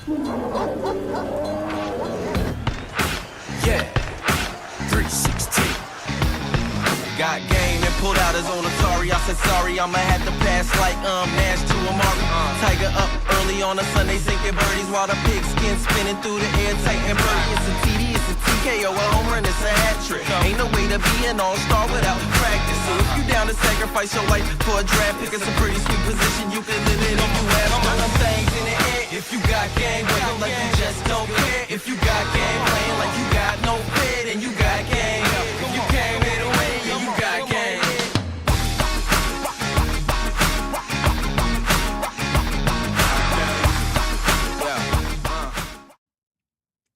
Yeah, 316. Got game and pulled out his own Atari. I said sorry, I'ma have to pass like Nash to Amari. Tiger up early on a Sunday, sinking birdies while the pigskin spinning through the air, tight and birdie. It's a TD, it's a TKO, a home run, it's a hat trick. Ain't no way to be an all-star without practice. So if you down to sacrifice your life for a draft pick, it's a pretty sweet position you can live in if you have some things in the air. If you got game, playing like you just don't care. If you got game, playing like you got no fit, and you got game. If you came here to win, yeah, you got game.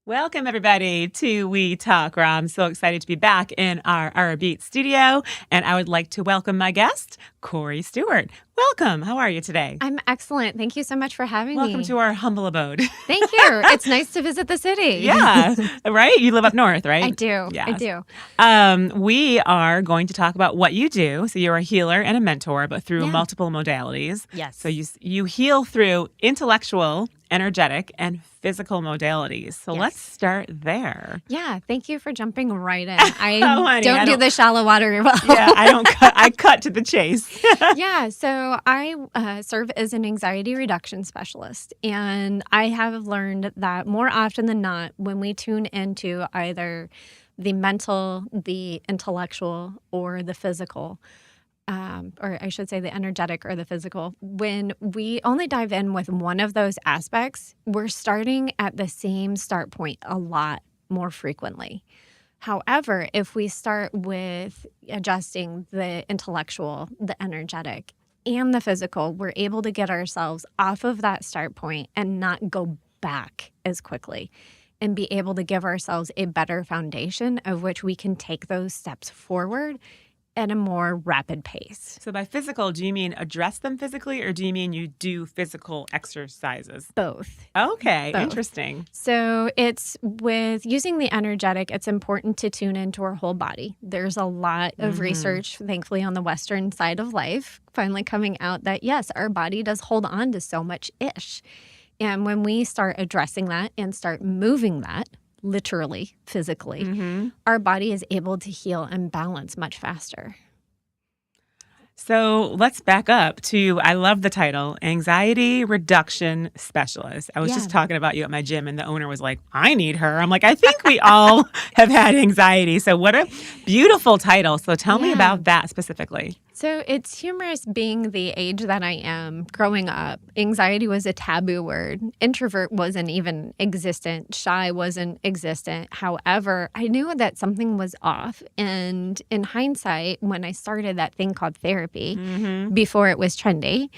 Welcome, everybody, to We Talk Raw. I'm so excited to be back in our Beat studio, and I would like to welcome my guest, Cori Stuart. Welcome. How are you today? I'm excellent. Thank you so much for having me. Welcome to our humble abode. Thank you. It's nice to visit the city. Yeah, right? You live up north, right? I do. Yes. I do. We are going to talk about what you do. So you're a healer and a mentor, but through multiple modalities. Yes. So you heal through intellectual, energetic, and physical modalities. So let's start there. Yeah. Thank you for jumping right in. Honey, don't do the shallow water well. Yeah, I don't cut. I cut to the chase. Yeah. So I serve as an anxiety reduction specialist. And I have learned that more often than not, when we tune into either the mental, the intellectual, or the physical, or I should say the energetic or the physical, when we only dive in with one of those aspects, we're starting at the same start point a lot more frequently. However, if we start with adjusting the intellectual, the energetic, and the physical, we're able to get ourselves off of that start point and not go back as quickly, and be able to give ourselves a better foundation of which we can take those steps forward at a more rapid pace. So by physical, do you mean address them physically, or do you mean you do physical exercises? Both. Okay, Both. Interesting. So it's with using the energetic, it's important to tune into our whole body. There's a lot of research, thankfully, on the Western side of life, finally coming out that, yes, our body does hold on to so much ish. And when we start addressing that and start moving that, literally, physically, our body is able to heal and balance much faster. So let's back up to, I love the title, Anxiety Reduction Specialist. I was just talking about you at my gym, and the owner was like, I need her. I'm like, I think we all have had anxiety. So what a beautiful title. So tell me about that specifically. So it's humorous being the age that I am. Growing up, anxiety was a taboo word. Introvert wasn't even existent. Shy wasn't existent. However, I knew that something was off. And in hindsight, when I started that thing called therapy, before it was trendy,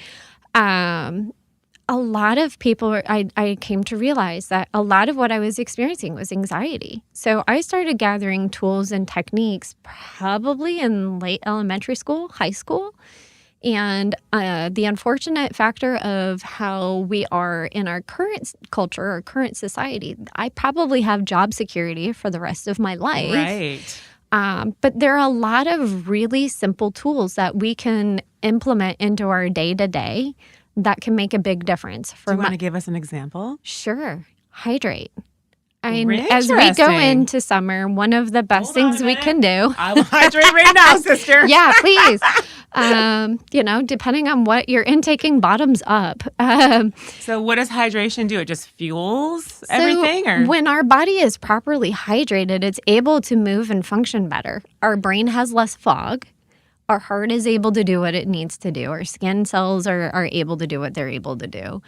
a lot of people, I came to realize that a lot of what I was experiencing was anxiety. So I started gathering tools and techniques probably in late elementary school, high school. And the unfortunate factor of how we are in our current culture or current society, I probably have job security for the rest of my life. Right. But there are a lot of really simple tools that we can implement into our day-to-day that can make a big difference. Do you want to give us an example? Sure. Hydrate. As we go into summer, one of the best things we can do. I will hydrate right now, sister. Yeah, please. Depending on what you're intaking, bottoms up. So what does hydration do? It just fuels everything? Or When our body is properly hydrated, it's able to move and function better. Our brain has less fog. Our heart is able to do what it needs to do. Our skin cells are able to do what they're able to do.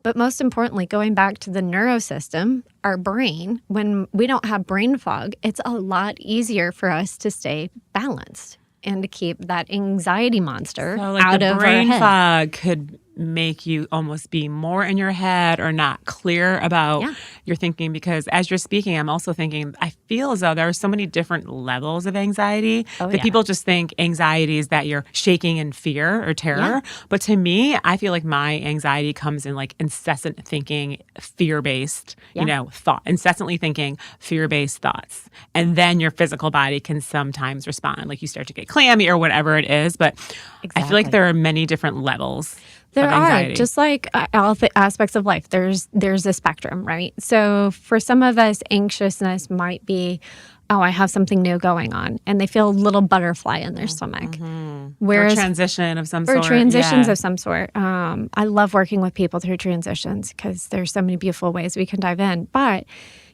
But most importantly, going back to the neurosystem, our brain, when we don't have brain fog, it's a lot easier for us to stay balanced and to keep that anxiety monster out of our head. The brain fog could make you almost be more in your head or not clear about your thinking, because as you're speaking, I'm also thinking, I feel as though there are so many different levels of anxiety that people just think anxiety is that you're shaking in fear or terror. Yeah. But to me, I feel like my anxiety comes in like incessant thinking, fear-based, thought, incessantly thinking fear-based thoughts. And then your physical body can sometimes respond, like you start to get clammy or whatever it is. But I feel like there are many different levels. There of are, anxiety? just like all the aspects of life, there's a spectrum, right? So for some of us, anxiousness might be, oh, I have something new going on, and they feel a little butterfly in their stomach. Or transition of some sort. Or transitions Yeah. of some sort. I love working with people through transitions because there's so many beautiful ways we can dive in. But,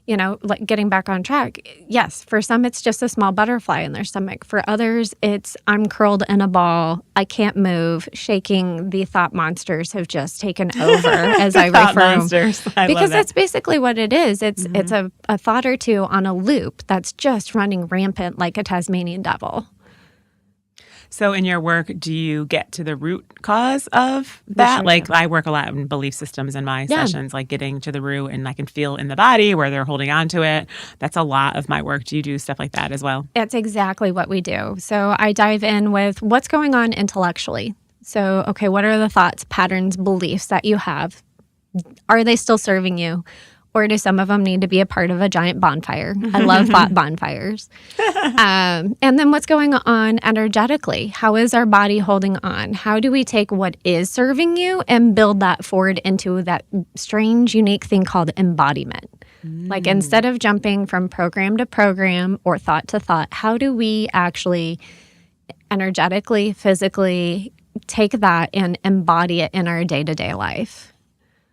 like getting back on track, yes, for some it's just a small butterfly in their stomach. For others, it's I'm curled in a ball, I can't move, shaking. The thought monsters have just taken over, as I Thought refer monsters. I because love that. that's basically what it is. It's a thought or two on a loop that's just running rampant like a Tasmanian devil. So in your work, do you get to the root cause of that? sure Like do. I work a lot in belief systems in my Yeah. sessions, like getting to the root, and I can feel in the body where they're holding on to it. That's a lot of my work. Do you do stuff like that as well? That's exactly what we do. So I dive in with what's going on intellectually. So, okay, what are the thoughts, patterns, beliefs that you have? Are they still serving you? Or do some of them need to be a part of a giant bonfire? I love thought bonfires. And then what's going on energetically? How is our body holding on? How do we take what is serving you and build that forward into that strange, unique thing called embodiment? Like instead of jumping from program to program or thought to thought, how do we actually energetically, physically take that and embody it in our day-to-day life?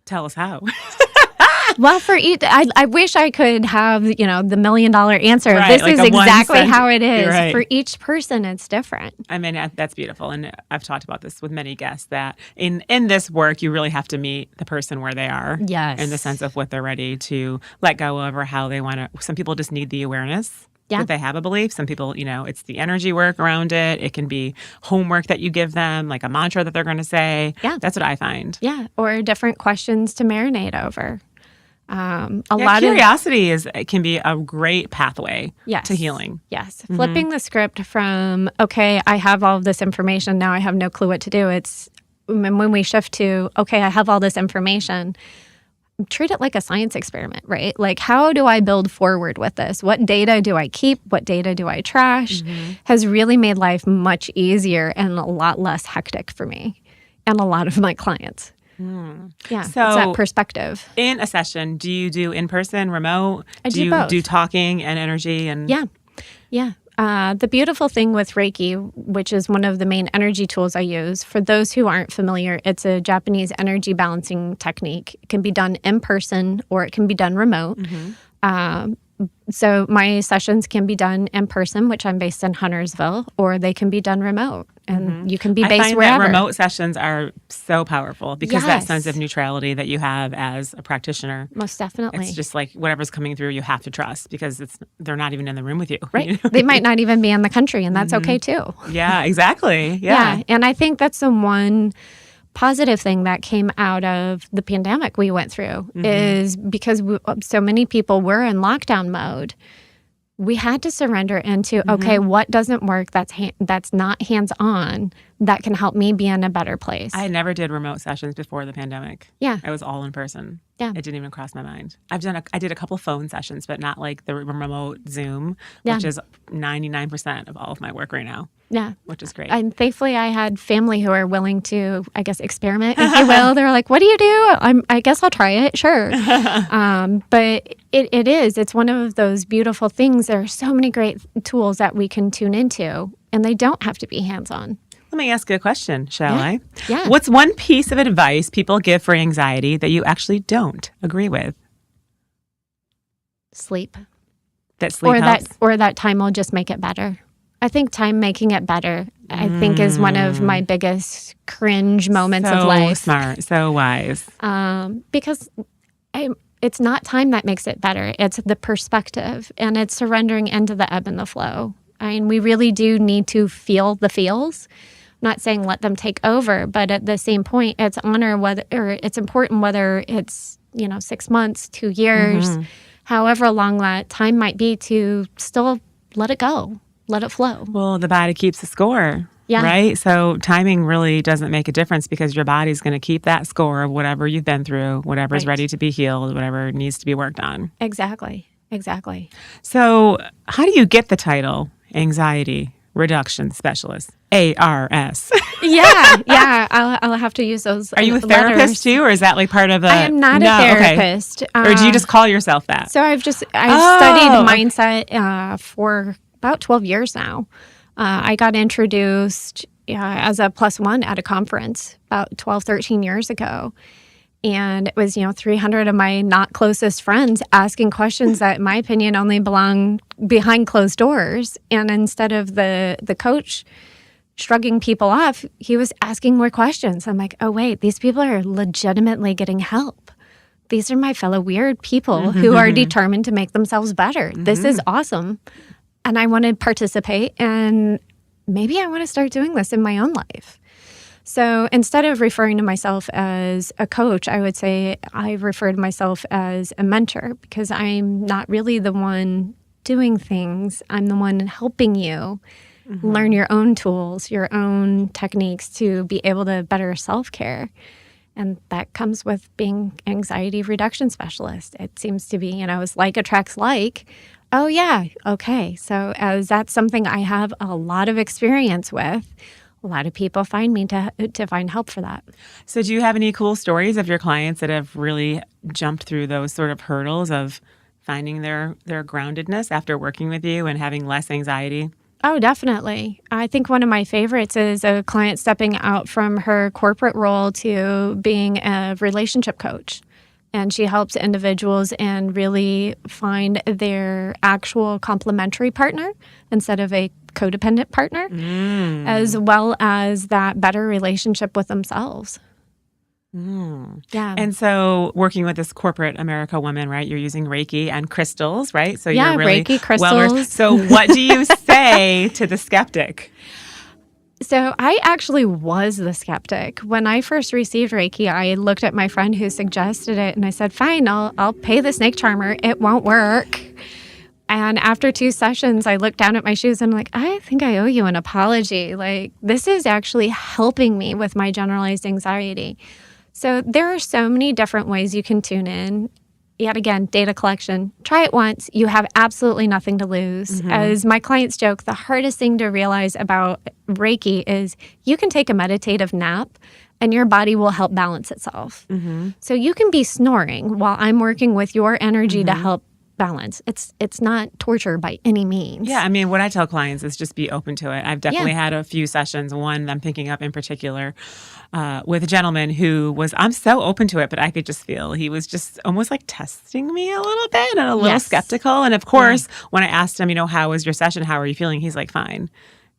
Tell us how. Well, for each, I wish I could have, the $1 million answer. Right, This like is a one exactly sentence. how it is. You're right. For each person, it's different. I mean, that's beautiful. And I've talked about this with many guests that in this work, you really have to meet the person where they are. Yes. In the sense of what they're ready to let go of or how they want to. Some people just need the awareness. Yeah. That they have a belief. Some people, it's the energy work around it. It can be homework that you give them, like a mantra that they're going to say. Yeah. That's what I find. Yeah. Or different questions to marinate over. A Yeah, lot of curiosity can be a great pathway Yes. to healing. Yes. Flipping the script from, okay, I have all of this information. Now I have no clue what to do. It's when we shift to, okay, I have all this information. Treat it like a science experiment, right? Like, how do I build forward with this? What data do I keep? What data do I trash? Has really made life much easier and a lot less hectic for me and a lot of my clients. Yeah, So- it's that perspective. In a session, do you do in person, remote? I do do you both. do talking and energy and Yeah. The beautiful thing with Reiki, which is one of the main energy tools I use, for those who aren't familiar, it's a Japanese energy balancing technique. It can be done in person or it can be done remote. So my sessions can be done in person, which I'm based in Huntersville, or they can be done remote. And you can be I based find wherever. that remote sessions are so powerful because that Yes. sense of neutrality that you have as a practitioner. Most definitely. It's just like whatever's coming through, you have to trust because they're not even in the room with you. Right. you know? They might not even be in the country, and that's okay too. Yeah, exactly. Yeah. And I think that's the one positive thing that came out of the pandemic we went through is because so many people were in lockdown mode. We had to surrender into, okay, what doesn't work that's not hands-on that can help me be in a better place. I never did remote sessions before the pandemic. Yeah. I was all in person. Yeah. It didn't even cross my mind. I did a couple phone sessions, but not like the remote Zoom, Yeah. which is 99% of all of my work right now, Yeah. which is great. And thankfully, I had family who are willing to, I guess, experiment, if you will. They're like, what do you do? I guess I'll try it. Sure. But it's one of those beautiful things. There are so many great tools that we can tune into, and they don't have to be hands-on. Let me ask you a question, shall I? Yeah. What's one piece of advice people give for anxiety that you actually don't agree with? Sleep. That sleep helps? That time will just make it better. I think time making it better, I think, is one of my biggest cringe moments of life. So smart, so wise. Because it's not time that makes it better. It's the perspective, and it's surrendering into the ebb and the flow. I mean, we really do need to feel the feels. I'm not saying let them take over, but at the same point, it's it's important whether it's 6 months, 2 years, however long that time might be, to still let it go, let it flow. Well, the body keeps the score. Yeah. Right? So timing really doesn't make a difference because your body's going to keep that score of whatever you've been through, whatever's Right. ready to be healed, whatever needs to be worked on. Exactly. So how do you get the title Anxiety Reduction Specialist? ARS. Yeah. I'll have to use those. Are you a therapist letters. too, or is that like part of the? I am not a therapist. Okay. Or do you just call yourself that? So I've studied mindset for about 12 years now. I got introduced as a +1 at a conference about 12, 13 years ago. And it was, 300 of my not closest friends asking questions that, in my opinion, only belong behind closed doors. And instead of the coach shrugging people off, he was asking more questions. I'm like, oh, wait, these people are legitimately getting help. These are my fellow weird people who are determined to make themselves better. This is awesome. And I want to participate. And maybe I want to start doing this in my own life. So instead of referring to myself as a coach, I would say I refer to myself as a mentor, because I'm not really the one doing things. I'm the one helping you learn your own tools, your own techniques to be able to better self-care. And that comes with being anxiety reduction specialist. It seems to be, as like attracts like. Oh, yeah. Okay. So as that's something I have a lot of experience with, a lot of people find me to find help for that. So do you have any cool stories of your clients that have really jumped through those sort of hurdles of finding their groundedness after working with you and having less anxiety? Oh, definitely. I think one of my favorites is a client stepping out from her corporate role to being a relationship coach. And she helps individuals and really find their actual complementary partner instead of a codependent partner, as well as that better relationship with themselves. Yeah. And so working with this corporate America woman, right, you're using Reiki and crystals, right? So you're really Reiki, crystals. So what do you say to the skeptic? So I actually was the skeptic. When I first received Reiki, I looked at my friend who suggested it and I said, fine, I'll pay the snake charmer. It won't work. And after 2 sessions, I looked down at my shoes and I'm like, I think I owe you an apology. Like, this is actually helping me with my generalized anxiety. So there are so many different ways you can tune in. Yet again, data collection. Try it once. You have absolutely nothing to lose. As my clients joke, the hardest thing to realize about Reiki is you can take a meditative nap and your body will help balance itself. So you can be snoring while I'm working with your energy to help balance. It's not torture by any means. Yeah, I mean, what I tell clients is just be open to it. I've definitely had a few sessions, one I'm thinking of in particular, with a gentleman who I'm so open to it, but I could just feel he was just almost like testing me a little bit and a little skeptical. And of course, when I asked him, how was your session? How are you feeling? He's like, fine.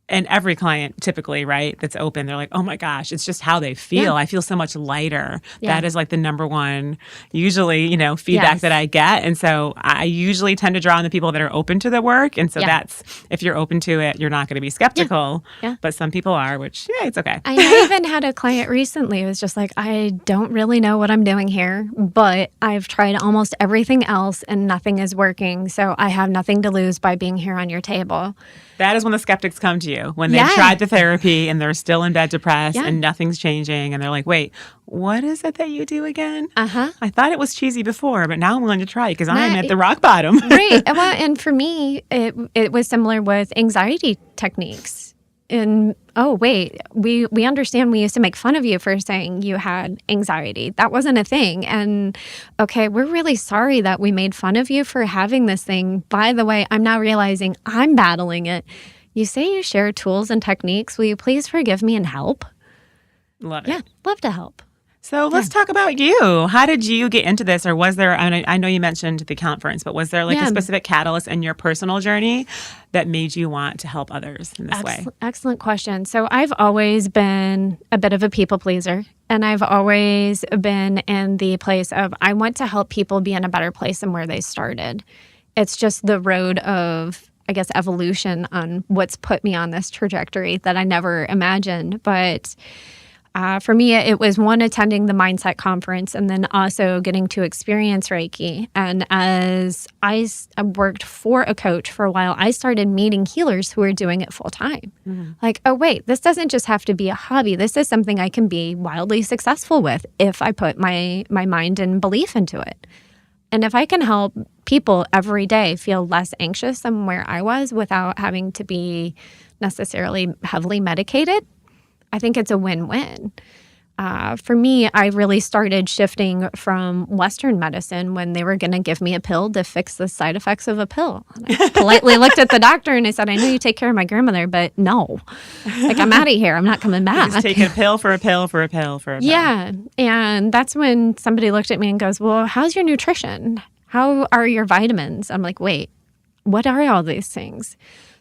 And every client typically, right, that's open, they're like, oh my gosh, it's just how they feel. I feel so much lighter. That is like the number one, usually, feedback that I get. And so I usually tend to draw on the people that are open to the work. And so that's, if you're open to it, you're not going to be skeptical. But some people are, which, it's okay. I even had a client recently who was just like, I don't really know what I'm doing here, but I've tried almost everything else and nothing is working. So I have nothing to lose by being here on your table. That is when the skeptics come to you, when they've tried the therapy and they're still in bed depressed and nothing's changing. And they're like, wait, what is it that you do again? I thought it was cheesy before, but now I'm willing to try because I'm at the rock bottom. Right. Well, and for me, it was similar with anxiety techniques. And, oh, wait, we understand we used to make fun of you for saying you had anxiety. That wasn't a thing. And, okay, we're really sorry that we made fun of you for having this thing. By the way, I'm now realizing I'm battling it. You say you share tools and techniques. Will you please forgive me and help? Love it. Yeah, love to help. So let's talk about you. How did you get into this? Or was there, I know you mentioned the conference, but was there like a specific catalyst in your personal journey that made you want to help others in this way? Excellent question. So I've always been a bit of a people pleaser. And I've always been in the place of I want to help people be in a better place than where they started. It's just the road of, I guess, evolution on what's put me on this trajectory that I never imagined. But for me, it was one, attending the mindset conference and then also getting to experience Reiki. And as I worked for a coach for a while, I started meeting healers who are doing it full time. Like, oh, wait, this doesn't just have to be a hobby. This is something I can be wildly successful with if I put my mind and belief into it. And if I can help people every day feel less anxious than where I was without having to be necessarily heavily medicated, I think it's a win-win. For me, I really started shifting from Western medicine when they were going to give me a pill to fix the side effects of a pill. And I politely looked at the doctor and I said, I know you take care of my grandmother, but no. Like, I'm out of here. I'm not coming back. Just taking a pill for a pill for a pill for a pill. Yeah. And that's when somebody looked at me and goes, well, how's your nutrition? How are your vitamins? I'm like, wait, what are all these things?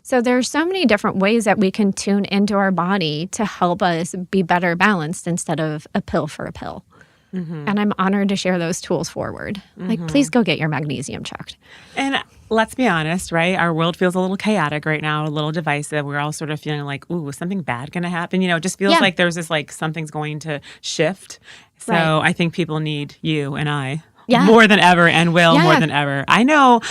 So there's so many different ways that we can tune into our body to help us be better balanced instead of a pill for a pill. Mm-hmm. And I'm honored to share those tools forward. Mm-hmm. Like, please go get your magnesium checked. And let's be honest, right? Our world feels a little chaotic right now, a little divisive. We're all sort of feeling like, ooh, is something bad going to happen? You know, it just feels like there's this, like, something's going to shift. So I think people need you and I more than ever, and will more than ever. I know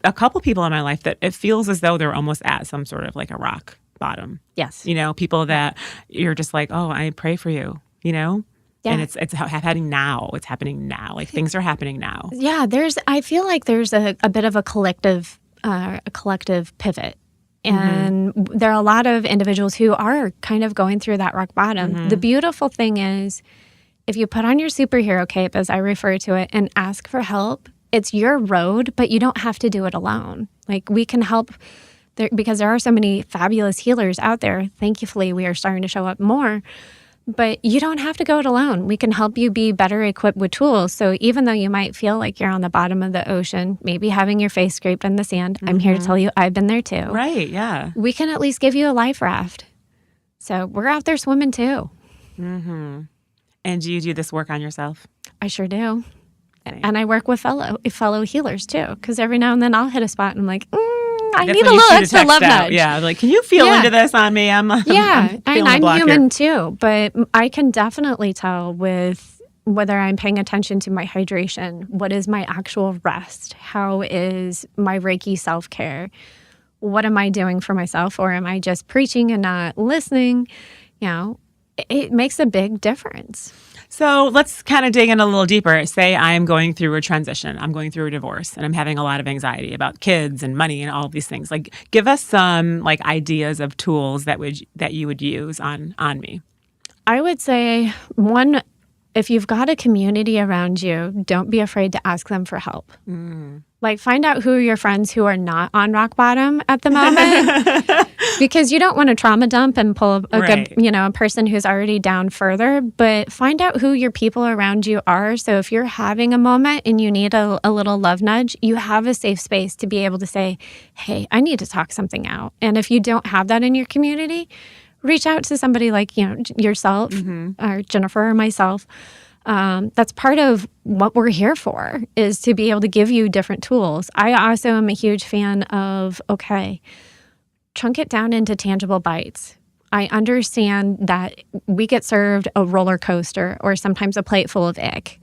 a couple people in my life that it feels as though they're almost at some sort of like a rock bottom. Yes. You know, people that you're just like, oh, I pray for you, you know? Yeah. And it's happening now. It's happening now. Like, things are happening now. Yeah, I feel like there's a bit of a collective pivot. And there are a lot of individuals who are kind of going through that rock bottom. The beautiful thing is, if you put on your superhero cape, as I refer to it, and ask for help, it's your road, but you don't have to do it alone. Like, we can help there, because there are so many fabulous healers out there. Thankfully, we are starting to show up more. But you don't have to go it alone. We can help you be better equipped with tools. So even though you might feel like you're on the bottom of the ocean, maybe having your face scraped in the sand, I'm here to tell you I've been there too. Right, yeah. We can at least give you a life raft. So we're out there swimming too. Mm-hmm. And do you do this work on yourself? I sure do. And I work with fellow healers too, because every now and then I'll hit a spot and I'm like, I need a little extra love nudge. Yeah, like, can you feel into this on me? I'm and I'm human too, but I can definitely tell with whether I'm paying attention to my hydration, what is my actual rest, how is my Reiki self-care, what am I doing for myself, or am I just preaching and not listening? You know, it makes a big difference. So let's kind of dig in a little deeper. Say I'm going through a transition. I'm going through a divorce, and I'm having a lot of anxiety about kids and money and all of these things. Like, give us some like ideas of tools that you would use on me. I would say, one, if you've got a community around you, don't be afraid to ask them for help. Like, find out who are your friends who are not on rock bottom at the moment. Because you don't want to trauma dump and pull a person who's already down further, but find out who your people around you are. So if you're having a moment and you need a little love nudge, you have a safe space to be able to say, hey, I need to talk something out. And if you don't have that in your community, reach out to somebody like, yourself or Jennifer or myself. That's part of what we're here for, is to be able to give you different tools. I also am a huge fan of, chunk it down into tangible bites. I understand that we get served a roller coaster or sometimes a plate full of ick.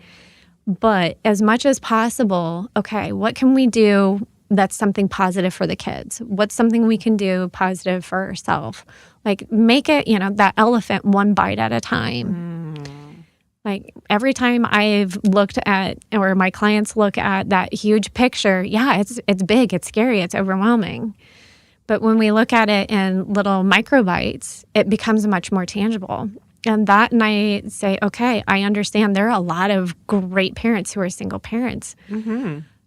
But as much as possible, what can we do that's something positive for the kids? What's something we can do positive for ourselves? Like, make it, that elephant one bite at a time. Like, every time I've looked at, or my clients look at that huge picture, it's big, it's scary, it's overwhelming. But when we look at it in little microbites, it becomes much more tangible. And I say, I understand there are a lot of great parents who are single parents.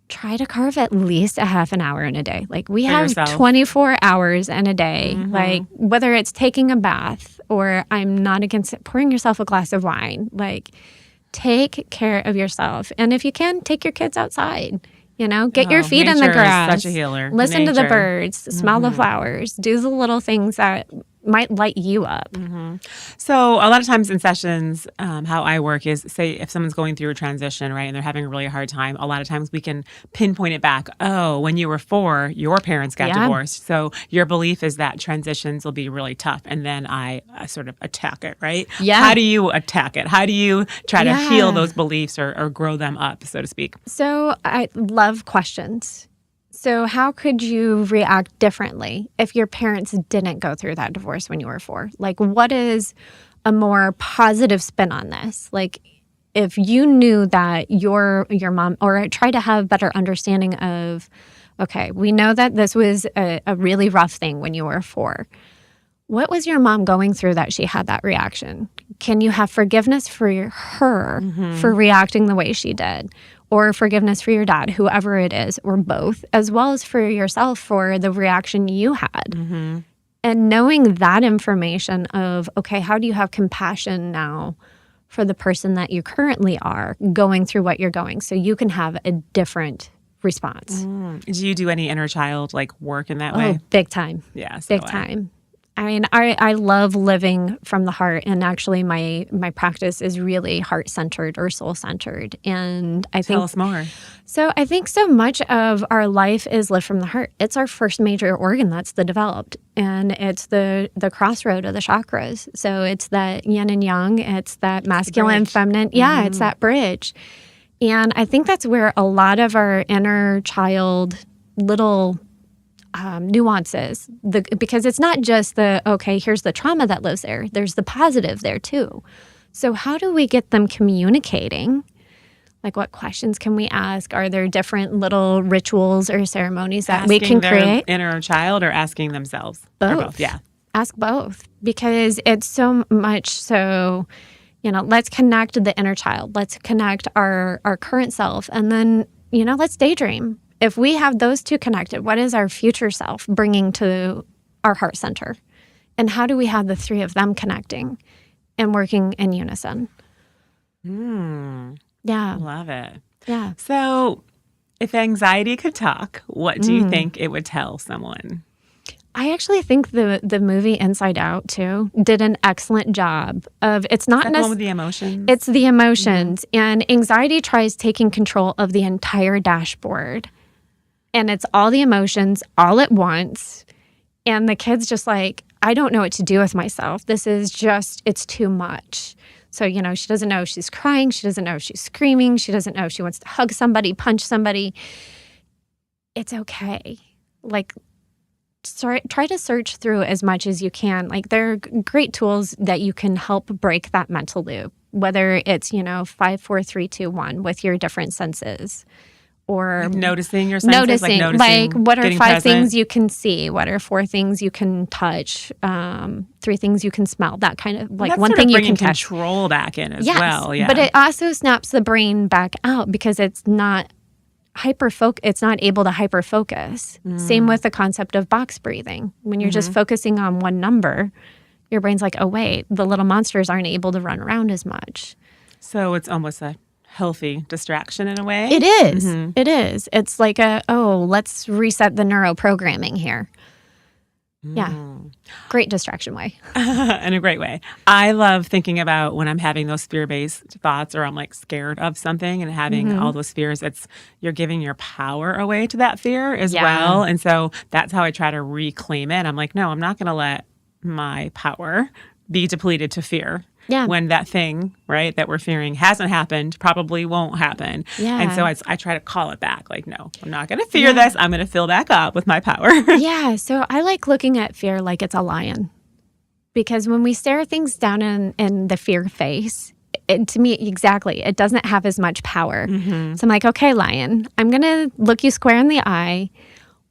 Try to carve at least a half an hour in a day. Like, we have 24 hours in a day. Like, whether it's taking a bath, or I'm not against it, pouring yourself a glass of wine. Like, take care of yourself. And if you can, take your kids outside. Get your feet in the grass. Is such a healer. Listen to the birds, smell the flowers, do the little things that might light you up. So a lot of times in sessions, how I work is, say if someone's going through a transition, right, and they're having a really hard time, a lot of times we can pinpoint it back. Oh, when you were 4, your parents got divorced. So your belief is that transitions will be really tough. And then I sort of attack it, right? Yeah. How do you attack it? How do you try to heal those beliefs or grow them up, so to speak? So I love questions. So how could you react differently if your parents didn't go through that divorce when you were 4? Like, what is a more positive spin on this? Like, if you knew that your mom, or try to have better understanding of, we know that this was a really rough thing when you were 4. what was your mom going through that she had that reaction? Can you have forgiveness for her for reacting the way she did? Or forgiveness for your dad, whoever it is, or both, as well as for yourself for the reaction you had. And knowing that information of, okay, how do you have compassion now for the person that you currently are going through what you're going, so you can have a different response. Do you do any inner child like work in that way? Oh, big time. Yeah, Big time. I mean, I love living from the heart, and actually my practice is really heart-centered or soul-centered. And I think— Tell us more. So I think so much of our life is lived from the heart. It's our first major organ that's the developed, and it's the crossroad of the chakras. So it's that yin and yang, it's that masculine, feminine. Yeah, it's that bridge. And I think that's where a lot of our inner child little nuances, because it's not just okay, here's the trauma that lives there. There's the positive there too. So how do we get them communicating? Like, what questions can we ask? Are there different little rituals or ceremonies that we can create? Inner child or asking themselves? Both. Or both. Yeah. Ask both, because it's so much so, let's connect the inner child. Let's connect our current self. And then, let's daydream. If we have those two connected, what is our future self bringing to our heart center? And how do we have the three of them connecting and working in unison? Yeah. Love it. Yeah. So if anxiety could talk, what do you think it would tell someone? I actually think the movie Inside Out too did an excellent job of, it's not Is that the one with the emotions? It's the emotions. And anxiety tries taking control of the entire dashboard. And it's all the emotions all at once. And the kid's just like, I don't know what to do with myself. This is just, it's too much. So, she doesn't know if she's crying. She doesn't know if she's screaming. She doesn't know if she wants to hug somebody, punch somebody. It's okay. Like, try to search through as much as you can. Like, there are great tools that you can help break that mental loop, whether it's, 5, 4, 3, 2, 1 with your different senses. Or like noticing your senses, like what are 5 present. things you can see? What are 4 things you can touch? 3 things you can smell. That kind of, like, one thing you can touch. Control back in as well. Yeah, but it also snaps the brain back out because it's not it's not able to hyper focus. Same with the concept of box breathing. When you're just focusing on one number, your brain's like, oh wait, the little monsters aren't able to run around as much. So it's almost a healthy distraction in a way. It is. It is. It's like let's reset the neuroprogramming here. Yeah. Great distraction way. In a great way. I love thinking about when I'm having those fear-based thoughts, or I'm like scared of something and having all those fears. You're giving your power away to that fear as well. And so that's how I try to reclaim it. I'm like, no, I'm not going to let my power be depleted to fear. Yeah. When that thing, right, that we're fearing hasn't happened, probably won't happen. Yeah. And so I try to call it back. Like, no, I'm not going to fear this. I'm going to fill back up with my power. Yeah. So I like looking at fear like it's a lion. Because when we stare things down in the fear face, to me, exactly, it doesn't have as much power. So I'm like, okay, lion, I'm going to look you square in the eye.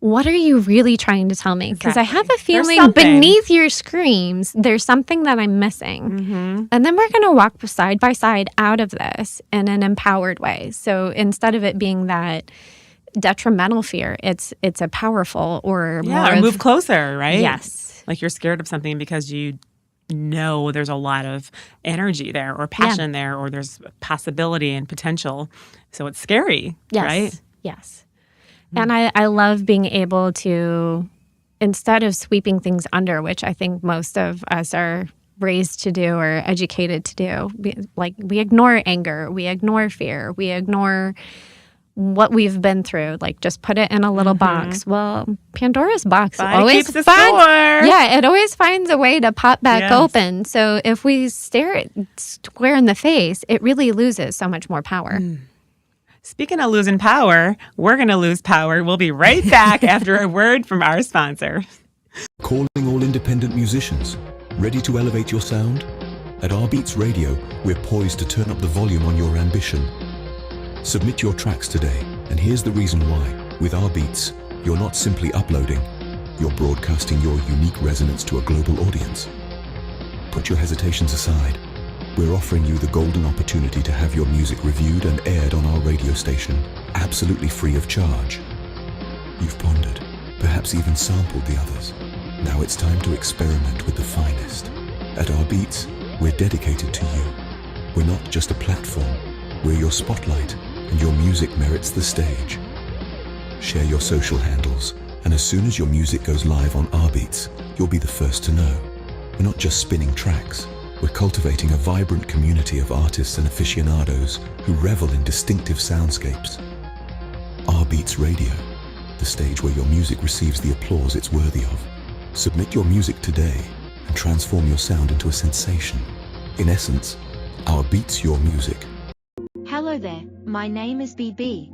What are you really trying to tell me? Because I have a feeling beneath your screams, there's something that I'm missing. And then we're going to walk side by side out of this in an empowered way. So instead of it being that detrimental fear, it's a powerful or more or move closer, right? Yes. Like you're scared of something because you know there's a lot of energy there or passion there, or there's possibility and potential. So it's scary, right? Yes. And I love being able to, instead of sweeping things under, which I think most of us are raised to do or educated to do, we ignore anger, we ignore fear, we ignore what we've been through, like just put it in a little box. Well, Pandora's box always finds, it always finds a way to pop back open. So if we stare it square in the face, it really loses so much more power. Speaking of losing power, we're going to lose power. We'll be right back after a word from our sponsor. Calling all independent musicians. Ready to elevate your sound? At Our Beats Radio, we're poised to turn up the volume on your ambition. Submit your tracks today, and here's the reason why. With Our Beats, you're not simply uploading. You're broadcasting your unique resonance to a global audience. Put your hesitations aside. We're offering you the golden opportunity to have your music reviewed and aired on our radio station, absolutely free of charge. You've pondered, perhaps even sampled the others. Now it's time to experiment with the finest. At Our Beats, we're dedicated to you. We're not just a platform, we're your spotlight, and your music merits the stage. Share your social handles, and as soon as your music goes live on Our Beats, you'll be the first to know. We're not just spinning tracks, we're cultivating a vibrant community of artists and aficionados who revel in distinctive soundscapes. Our Beats Radio, the stage where your music receives the applause it's worthy of. Submit your music today and transform your sound into a sensation. In essence, Our Beats Your Music. Hello there, my name is BB.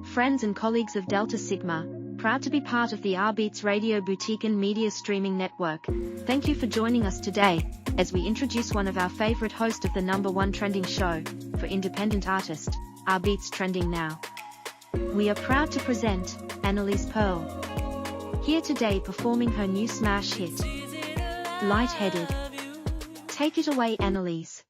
Friends and colleagues of Delta Sigma, proud to be part of the Our Beats Radio Boutique and Media Streaming Network. Thank you for joining us today, as we introduce one of our favorite hosts of the #1 trending show for independent artists, Our Beats Trending Now. We are proud to present Annalise Pearl, here today performing her new smash hit, Lightheaded. Take it away, Annalise.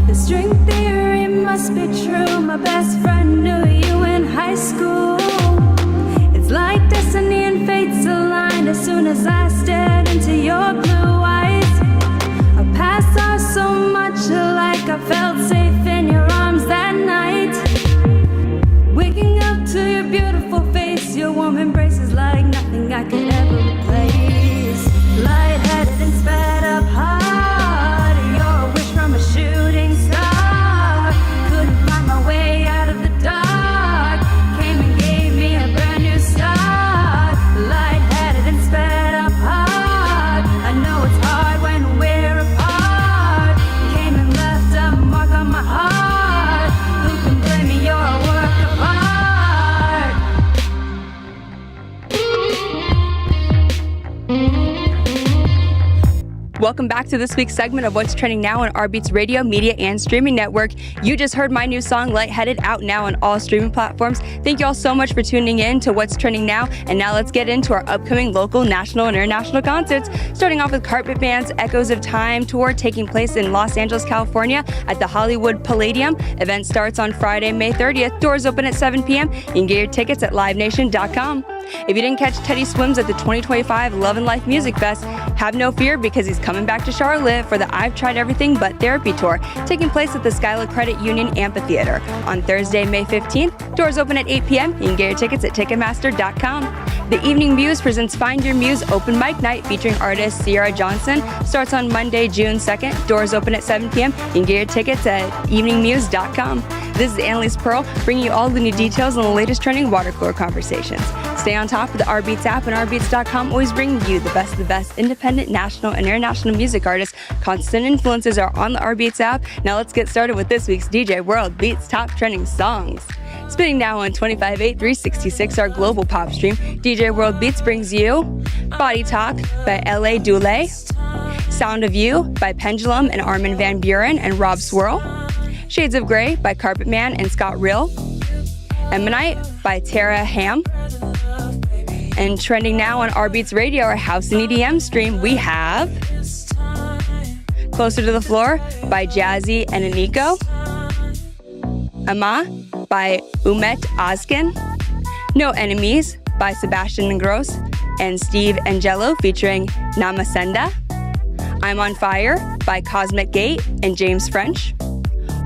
The string theory must be true. My best friend knew you in high school. It's like destiny and fates aligned as soon as I stared into your blue eyes. Our paths are so much alike. I felt safe in your arms that night. Waking up to your beautiful face, your warm embraces like nothing I could ever replace. Lightheaded and sped up hard, you're a wish from a shooting star. Couldn't find my way out of the dark, came and gave me a brand new start. Lightheaded and sped up hard, I know it's hard when we're apart. Came and left a mark on my heart, who can blame me, you're a work of art. Welcome back to this week's segment of What's Trending Now on Our Beats Radio, Media, and Streaming Network. You just heard my new song, Lightheaded, out now on all streaming platforms. Thank you all so much for tuning in to What's Trending Now. And now let's get into our upcoming local, national, and international concerts. Starting off with Carpet Band's Echoes of Time tour taking place in Los Angeles, California at the Hollywood Palladium. Event starts on Friday, May 30th. Doors open at 7 p.m. You can get your tickets at livenation.com. If you didn't catch Teddy Swims at the 2025 Love and Life Music Fest, have no fear because he's coming back to Charlotte for the I've Tried Everything But Therapy tour, taking place at the Skylar Credit Union Amphitheater on Thursday, May 15th. Doors open at 8 p.m. You can get your tickets at Ticketmaster.com. The Evening Muse presents Find Your Muse Open Mic Night featuring artist Sierra Johnson. Starts on Monday, June 2nd. Doors open at 7 p.m. You can get your tickets at eveningmuse.com. This is Annalise Pearl, bringing you all the new details on the latest trending water cooler conversations. Stay on top of the Our Beats app and ourbeats.com, always bringing you the best of the best independent, national, and international music artists. Constant influences are on the Our Beats app. Now let's get started with this week's DJ World Beats Top Trending Songs. Spinning now on 25.8 366, our global pop stream, DJ World Beats brings you Body Talk by L.A. Dule, Sound of You by Pendulum and Armin van Buuren and Rob Swirl, Shades of Grey by Carpet Man and Scott Real, Ammonite by Tara Ham. And trending now on Our Beats Radio, our house and EDM stream, we have Closer to the Floor by Jazzy and Aniko, Ama by Umet Ozkin, No Enemies by Sebastian Gross and Steve Angelo featuring Namasenda, I'm on Fire by Cosmic Gate and James French,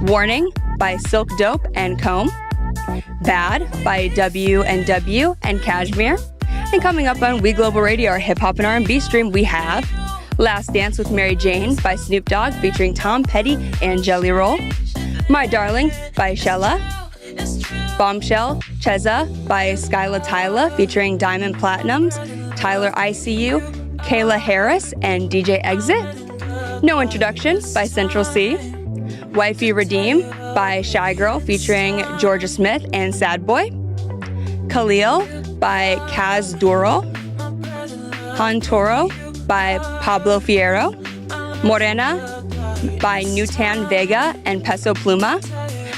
Warning by Silk Dope and Comb, Bad by W&W and Cashmere. And coming up on We Global Radio, our hip-hop and R&B stream, we have Last Dance with Mary Jane by Snoop Dogg featuring Tom Petty and Jelly Roll, My Darling by Shella, Bombshell Cheza by Skyla Tyla featuring Diamond Platinums, Tyler ICU, Kayla Harris, and DJ Exit, No Introduction by Central C, Wifey Redeem by Shy Girl featuring Georgia Smith and Sad Boy, Khalil by Kaz Duro, Han Toro by Pablo Fierro, Morena by Newtan Vega and Peso Pluma.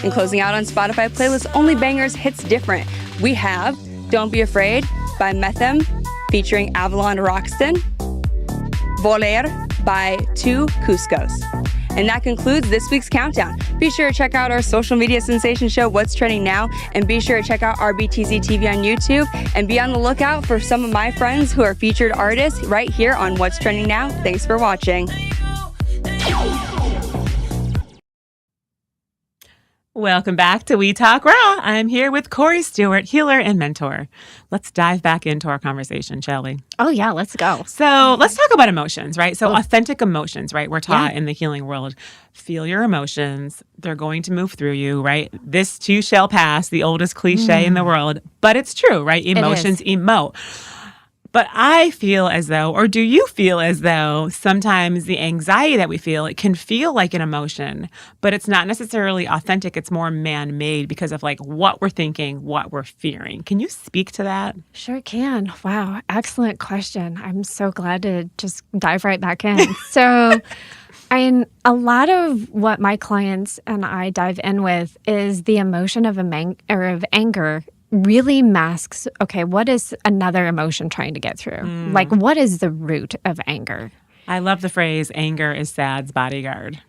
And closing out on Spotify playlist Only Bangers Hits Different, we have Don't Be Afraid by Methem featuring Avalon Roxton, Voler by Two Cuscos. And that concludes this week's countdown. Be sure to check out our social media sensation show, What's Trending Now, and be sure to check out RBTZ TV on YouTube, and be on the lookout for some of my friends who are featured artists right here on What's Trending Now. Thanks for watching. Welcome back to We Talk Raw. I'm here with Cori Stuart, healer and mentor. Let's dive back into our conversation, shall we? Oh, yeah, let's go. So let's talk about emotions, right? So authentic emotions, right? We're taught in the healing world, feel your emotions. They're going to move through you, right? This too shall pass, the oldest cliche in the world, but it's true, right? Emotions emote. But I feel as though, or do you feel as though sometimes the anxiety that we feel, it can feel like an emotion, but it's not necessarily authentic. It's more man-made because of like what we're thinking, what we're fearing. Can you speak to that? Sure can. Wow. Excellent question. I'm so glad to just dive right back in. So a lot of what my clients and I dive in with is the emotion of anger really masks, okay, what is another emotion trying to get through? Like, what is the root of anger? I love the phrase, anger is sad's bodyguard.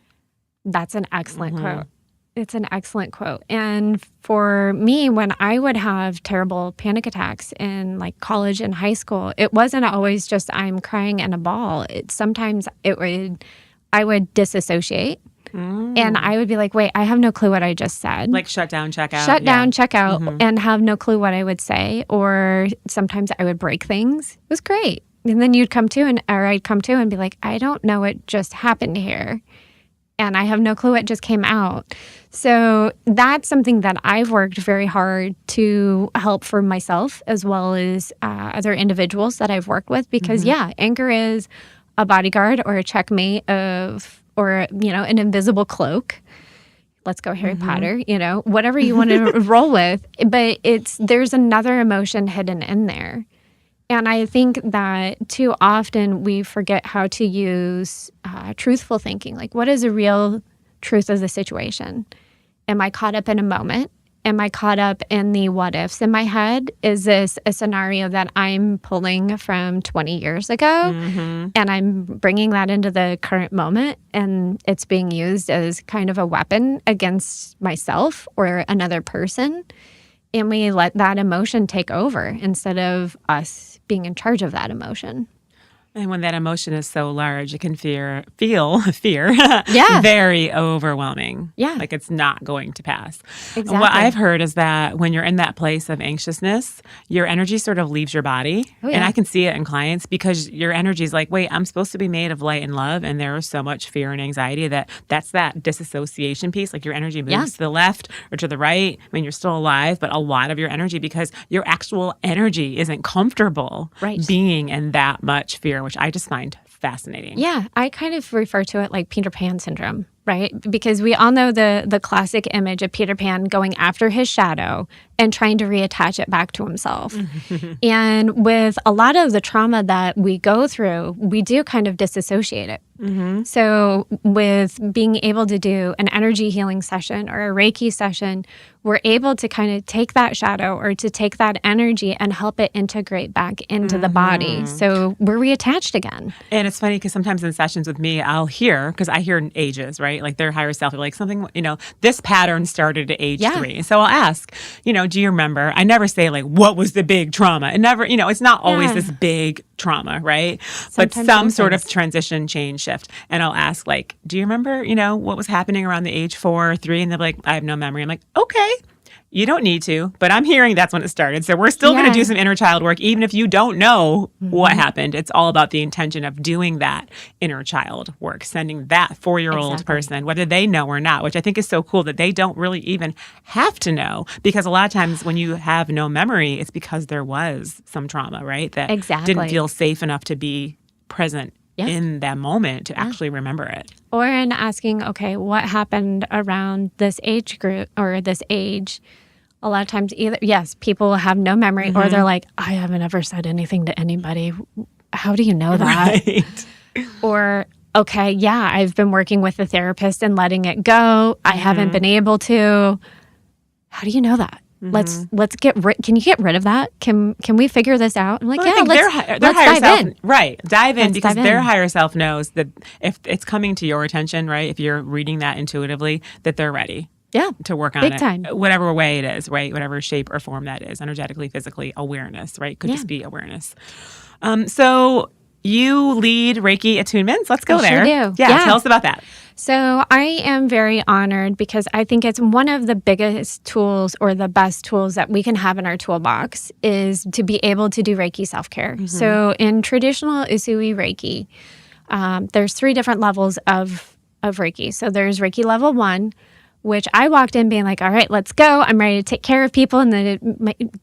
That's an excellent quote. It's an excellent quote. And for me, when I would have terrible panic attacks in like college and high school, it wasn't always just I'm crying in a ball. Sometimes I would disassociate. And I would be like, wait, I have no clue what I just said. Like shut down, check out. Shut down, check out, and have no clue what I would say. Or sometimes I would break things. It was great. And then you'd come to, I'd come to and be like, I don't know what just happened here. And I have no clue what just came out. So that's something that I've worked very hard to help for myself as well as other individuals that I've worked with. Because, anger is a bodyguard or a checkmate or an invisible cloak. Let's go Harry Potter, whatever you want to roll with. But there's another emotion hidden in there. And I think that too often we forget how to use truthful thinking. Like, what is the real truth of the situation? Am I caught up in a moment? Am I caught up in the what ifs in my head? Is this a scenario that I'm pulling from 20 years ago and I'm bringing that into the current moment and it's being used as kind of a weapon against myself or another person? And we let that emotion take over instead of us being in charge of that emotion. And when that emotion is so large, it can feel very overwhelming. Yeah. Like it's not going to pass. Exactly. And what I've heard is that when you're in that place of anxiousness, your energy sort of leaves your body. Oh, yeah. And I can see it in clients because your energy is like, wait, I'm supposed to be made of light and love. And there is so much fear and anxiety that's that disassociation piece. Like your energy moves to the left or to the right when you're still alive, but a lot of your energy because your actual energy isn't comfortable being in that much fear, which I just find fascinating. Yeah, I kind of refer to it like Peter Pan syndrome, right? Because we all know the classic image of Peter Pan going after his shadow and trying to reattach it back to himself. And with a lot of the trauma that we go through, we do kind of disassociate it. So with being able to do an energy healing session or a Reiki session, we're able to kind of take that shadow or to take that energy and help it integrate back into the body. So we're reattached again. And it's funny because sometimes in sessions with me, I'll hear, because I hear ages, right? Like their higher self, like something, this pattern started at age 3. So I'll ask, do you remember? I never say like, what was the big trauma? It never, it's not always this big trauma, right? But some sort of transition, change, shift. And I'll ask like, do you remember, what was happening around the age 4 or 3? And they're like, I have no memory. I'm like, okay. You don't need to, but I'm hearing that's when it started. So we're still going to do some inner child work, even if you don't know what happened. It's all about the intention of doing that inner child work, sending that 4-year-old person, whether they know or not, which I think is so cool that they don't really even have to know. Because a lot of times when you have no memory, it's because there was some trauma, right? That didn't feel safe enough to be present in that moment to actually remember it. Or in asking, okay, what happened around this age group or this age? A lot of times either, people have no memory or they're like, I haven't ever said anything to anybody how do you know that? Right. Or, okay, yeah, I've been working with a therapist and letting it go. I haven't been able to. How do you know that? Let's get rid. Can you get rid of that? Can we figure this out? I'm like, Well, I yeah, think let's their higher dive self, in. right? Dive in Let's because dive their in. higher self knows that if it's coming to your attention, right? If you're reading that intuitively, that they're ready Yeah, to work on big it, time. whatever way it is, right? Whatever shape or form that is, energetically, physically, awareness, right? Could just be awareness. So you lead Reiki attunements. Let's go I there. sure do. Yeah, Yeah. tell us about that. So I am very honored because I think it's one of the biggest tools or the best tools that we can have in our toolbox is to be able to do Reiki self-care. So in traditional Usui Reiki, there's 3 different levels of Reiki. So there's Reiki level 1, which I walked in being like, all right, let's go. I'm ready to take care of people. And then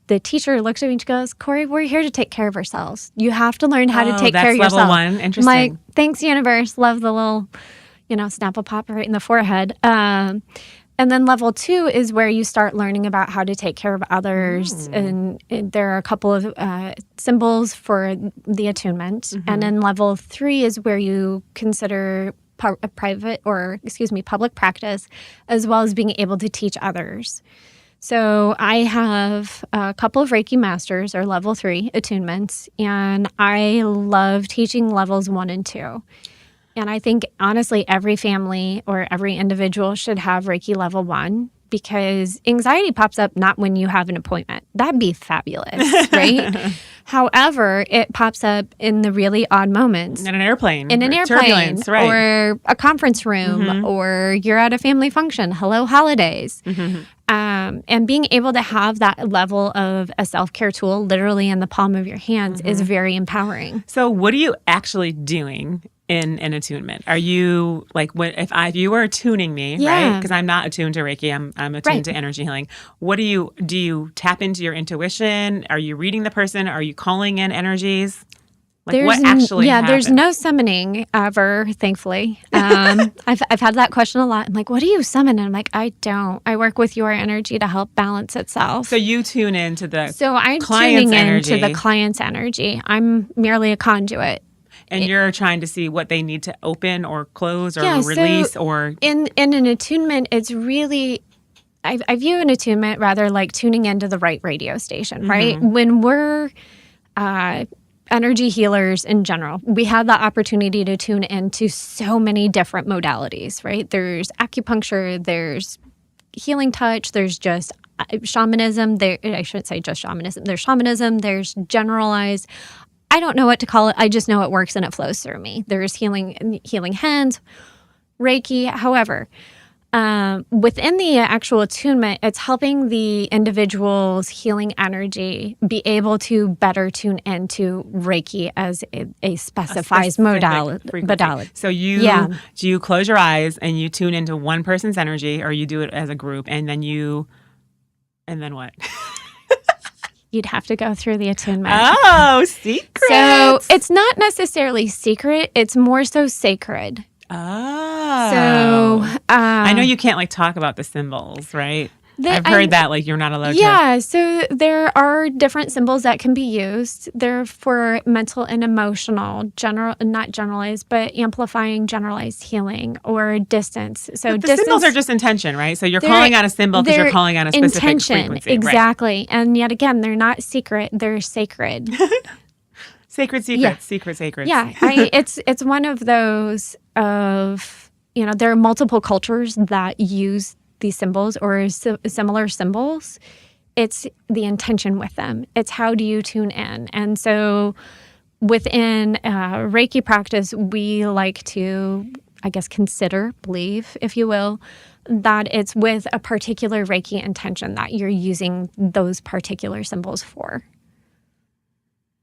the teacher looks at me and she goes, Cori, we're here to take care of ourselves. You have to learn how to take care of that's yourself. level 1. Interesting. I'm like, thanks, universe. Love the little, snapple pop right in the forehead. And then level 2 is where you start learning about how to take care of others. And there are a couple of symbols for the attunement. And then level 3 is where you consider public practice, as well as being able to teach others. So I have a couple of Reiki masters or level 3 attunements, and I love teaching levels 1 and 2. And I think, honestly, every family or every individual should have Reiki level 1 because anxiety pops up not when you have an appointment. That'd be fabulous, right? However, it pops up in the really odd moments. In an airplane. In an airplane, Turbulence, right. or a conference room, or you're at a family function. Hello, holidays. And being able to have that level of a self-care tool literally in the palm of your hands is very empowering. So what are you actually doing in an attunement? Are you like, if you were attuning me, right? Because I'm not attuned to Reiki, I'm attuned to energy healing. What do you tap into your intuition? Are you reading the person? Are you calling in energies? Like what actually happens? There's no summoning ever, thankfully. I've had that question a lot. I'm like, what do you summon? And I'm like, I don't. I work with your energy to help balance itself. So you tune into the So I'm client's tuning energy. into the client's energy. I'm merely a conduit. And you're trying to see what they need to open or close or Yeah, release so or... In an attunement, it's really... I view an attunement rather like tuning into the right radio station, right? When we're energy healers in general, we have the opportunity to tune into so many different modalities, right? There's acupuncture, there's healing touch, there's just shamanism. I shouldn't say just shamanism. There's shamanism, there's generalized... I don't know what to call it. I just know it works and it flows through me. There's healing hands, Reiki. However, within the actual attunement, it's helping the individual's healing energy be able to better tune into Reiki as a specified modality. So do you close your eyes and you tune into one person's energy, or you do it as a group, and then what? You'd have to go through the attunement. Oh, secret. So it's not necessarily secret. It's more so sacred. Oh. So I know you can't talk about the symbols, right? I've heard that you're not allowed to. Yeah, so there are different symbols that can be used. They're for mental and emotional, not generalized, but amplifying generalized healing or distance. So the symbols are just intention, right? So you're calling out a symbol because you're calling out a specific frequency. Exactly. Right. And yet again, they're not secret, they're sacred. Sacred, sacred. Yeah, it's one of those of, there are multiple cultures that use these symbols or similar symbols. It's the intention with them. It's how do you tune in? And so within Reiki practice, we like to, believe, if you will, that it's with a particular Reiki intention that you're using those particular symbols for.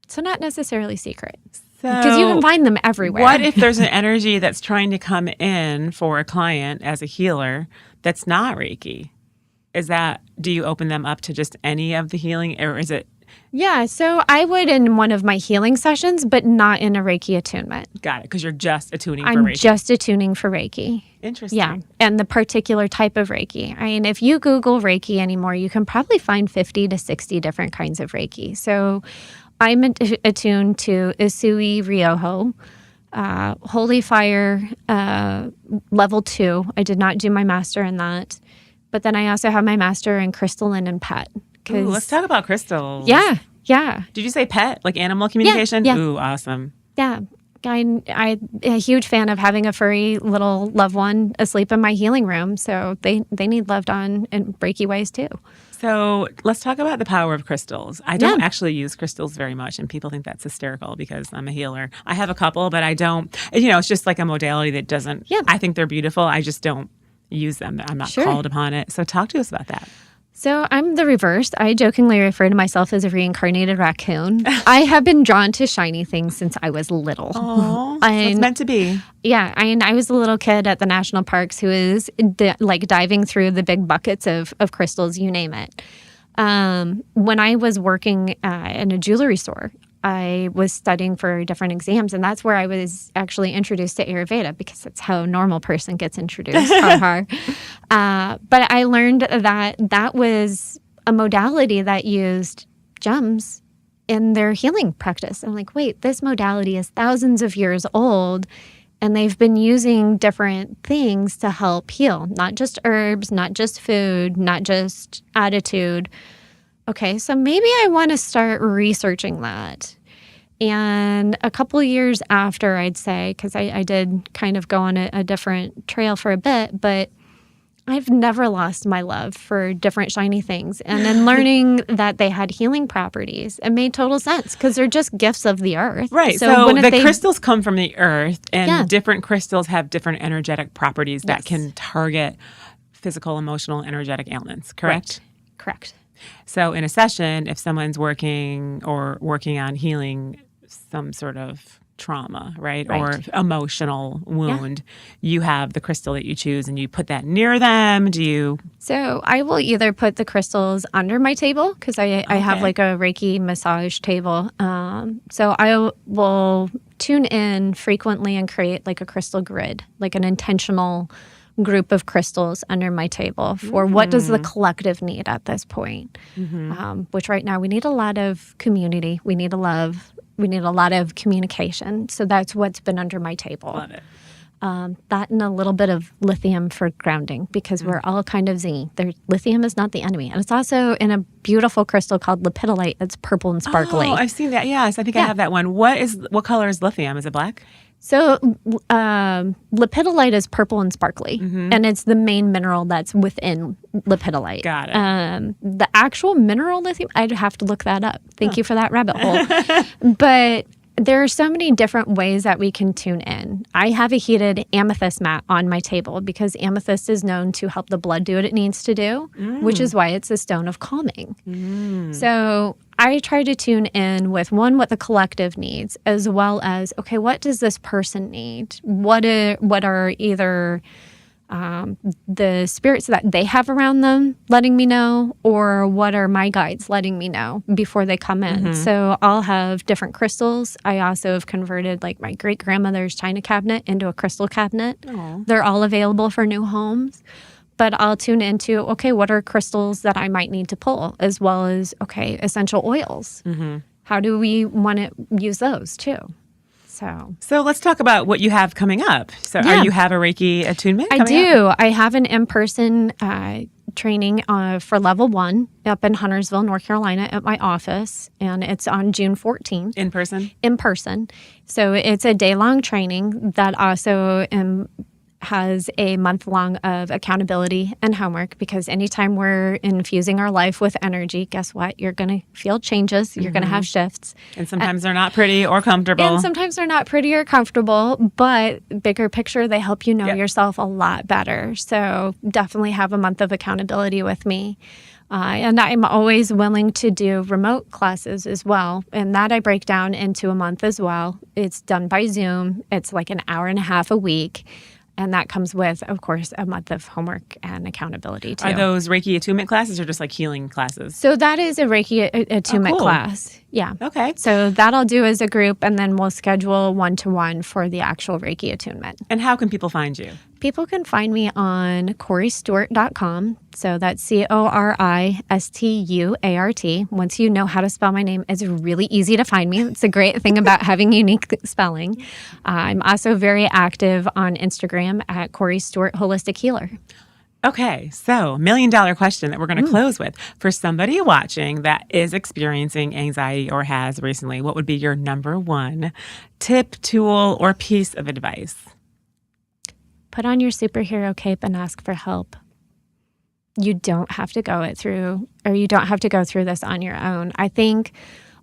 So not necessarily secret. Because you can find them everywhere. What if there's an energy that's trying to come in for a client as a healer that's not Reiki? Do you open them up to just any of the healing, or is it? Yeah, so I would in one of my healing sessions, but not in a Reiki attunement. Got it, because you're just attuning for I'm Reiki. just attuning for Reiki. Interesting. Yeah, and the particular type of Reiki. I mean, if you Google Reiki anymore, you can probably find 50 to 60 different kinds of Reiki. So I'm attuned to Isui Ryoho, Holy Fire level 2. I did not do my master in that. But then I also have my master in crystalline and pet. Ooh, let's talk about crystals. Yeah, yeah. Did you say pet, like animal communication? Yeah. Ooh, awesome. Yeah. I'm a huge fan of having a furry little loved one asleep in my healing room. So they need loved on in Reiki ways too. So let's talk about the power of crystals. I don't actually use crystals very much, and people think that's hysterical because I'm a healer. I have a couple, but I don't. It's just like a modality that doesn't. Yeah. I think they're beautiful. I just don't use them. I'm not called upon it. So talk to us about that. So I'm the reverse. I jokingly refer to myself as a reincarnated raccoon. I have been drawn to shiny things since I was little. Oh, it's meant to be. Yeah, I was a little kid at the national parks who was diving through the big buckets of crystals, you name it. When I was working in a jewelry store, I was studying for different exams, and that's where I was actually introduced to Ayurveda because that's how a normal person gets introduced. But I learned that was a modality that used gems in their healing practice. I'm like, wait, this modality is thousands of years old, and they've been using different things to help heal, not just herbs, not just food, not just attitude. Okay, so maybe I want to start researching that. And a couple years after, I'd say, because I did kind of go on a different trail for a bit, but I've never lost my love for different shiny things. And then learning that they had healing properties, it made total sense because they're just gifts of the earth. Right. So the crystals come from the earth, and different crystals have different energetic properties that can target physical, emotional, energetic ailments, correct? Right. Correct. So in a session, if someone's working on healing some sort of trauma, right? Or emotional wound, you have the crystal that you choose and you put that near them. So I will either put the crystals under my table because I have like a Reiki massage table. So I will tune in frequently and create like a crystal grid, like an intentional group of crystals under my table for what does the collective need at this point, which right now we need a lot of community. We need a lot of communication. So that's what's been under my table. Love it. That and a little bit of lithium for grounding because we're all kind of zingy. Lithium is not the enemy. And it's also in a beautiful crystal called lepidolite. It's purple and sparkly. Oh, I've seen that. Yes, I think I have that one. What color is lithium? Is it black? So lepidolite is purple and sparkly, and it's the main mineral that's within lepidolite. Got it. The actual mineral lithium, I'd have to look that up. Thank you for that rabbit hole. But there are so many different ways that we can tune in. I have a heated amethyst mat on my table because amethyst is known to help the blood do what it needs to do, which is why it's a stone of calming. So I try to tune in with what the collective needs, as well as, okay, what does this person need? What are either the spirits that they have around them letting me know, or what are my guides letting me know before they come in? So I'll have different crystals. I also have converted like my great grandmother's china cabinet into a crystal cabinet. Aww. They're all available for new homes. But I'll tune into, okay, what are crystals that I might need to pull, as well as, okay, essential oils. How do we want to use those too? So let's talk about what you have coming up. So you have a Reiki attunement I do. Up? I have an in-person training for level 1 up in Huntersville, North Carolina at my office, and it's on June 14th. In person? In person. So it's a day-long training that also has a month-long of accountability and homework, because anytime we're infusing our life with energy, guess what? You're going to feel changes. You're going to have shifts. And sometimes they're not pretty or comfortable. And sometimes they're not pretty or comfortable, but bigger picture, they help you know yourself a lot better. So definitely have a month of accountability with me. And I'm always willing to do remote classes as well. And that I break down into a month as well. It's done by Zoom. It's like an hour and a half a week. And that comes with, of course, a month of homework and accountability, too. Are those Reiki attunement classes or just like healing classes? So that is a Reiki attunement class. Yeah. Okay. So that I'll do as a group, and then we'll schedule one-to-one for the actual Reiki attunement. And how can people find you? People can find me on CoriStuart.com. So that's CoriStuart. Once you know how to spell my name, it's really easy to find me. It's a great thing about having unique spelling. I'm also very active on Instagram at Cori Stuart Holistic Healer. Okay, so $1 million question that we're going to close with. For somebody watching that is experiencing anxiety or has recently, what would be your number one tip, tool, or piece of advice? Put on your superhero cape and ask for help. You don't have to go through this on your own. I think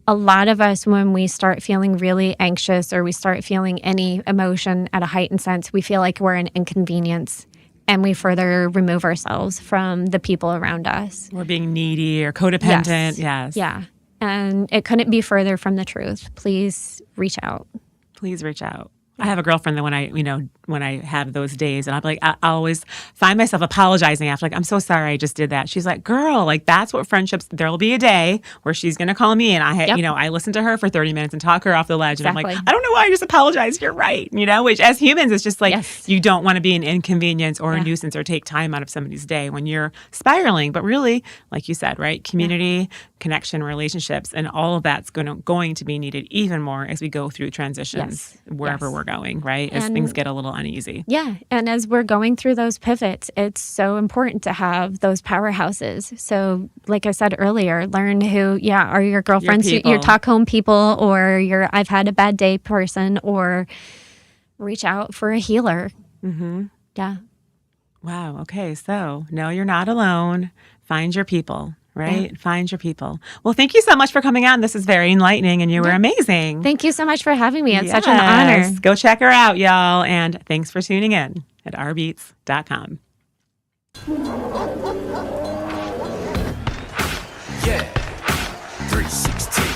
a lot of us, when we start feeling really anxious or we start feeling any emotion at a heightened sense, we feel like we're an inconvenience. And we further remove ourselves from the people around us. We're being needy or codependent. Yes. Yeah. And it couldn't be further from the truth. Please reach out. Please reach out. I have a girlfriend that when I have those days and I'm like, I always find myself apologizing after, like, I'm so sorry I just did that. She's like, girl, like, that's what friendships, there'll be a day where she's going to call me and I listen to her for 30 minutes and talk her off the ledge. And I'm like, I don't know why I just apologized. You're right. Which as humans, it's just like, you don't want to be an inconvenience or a nuisance or take time out of somebody's day when you're spiraling. But really, like you said, right? Community, connection, relationships, and all of that's going to be needed even more as we go through transitions wherever we're going, right? As things get a little uneasy. Yeah. And as we're going through those pivots, it's so important to have those powerhouses. So like I said earlier, learn who, are your girlfriends, your talk home people, or your I've had a bad day person, or reach out for a healer. Mm-hmm. Yeah. Wow. Okay. So no, you're not alone. Find your people. Right? Yeah. Find your people. Well, thank you so much for coming on. This is very enlightening and you were amazing. Thank you so much for having me. It's such an honor. Go check her out, y'all. And thanks for tuning in at rbeats.com. Yeah, 316.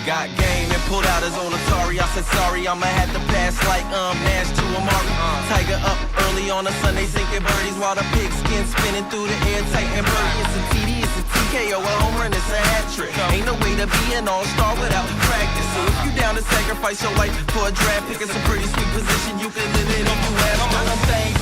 Got game and pulled out his own Atari. I said sorry, I'ma have to pass like Nash to Amari. Tiger up early on a Sunday, sinking birdies while the pigskin spinning through the air, tight and birdie. It's a TD, it's a TKO, a home run, it's a hat trick. Ain't no way to be an all-star without practice. So if you down to sacrifice your life for a draft pick, it's a pretty sweet position you can live in if you ask. I'm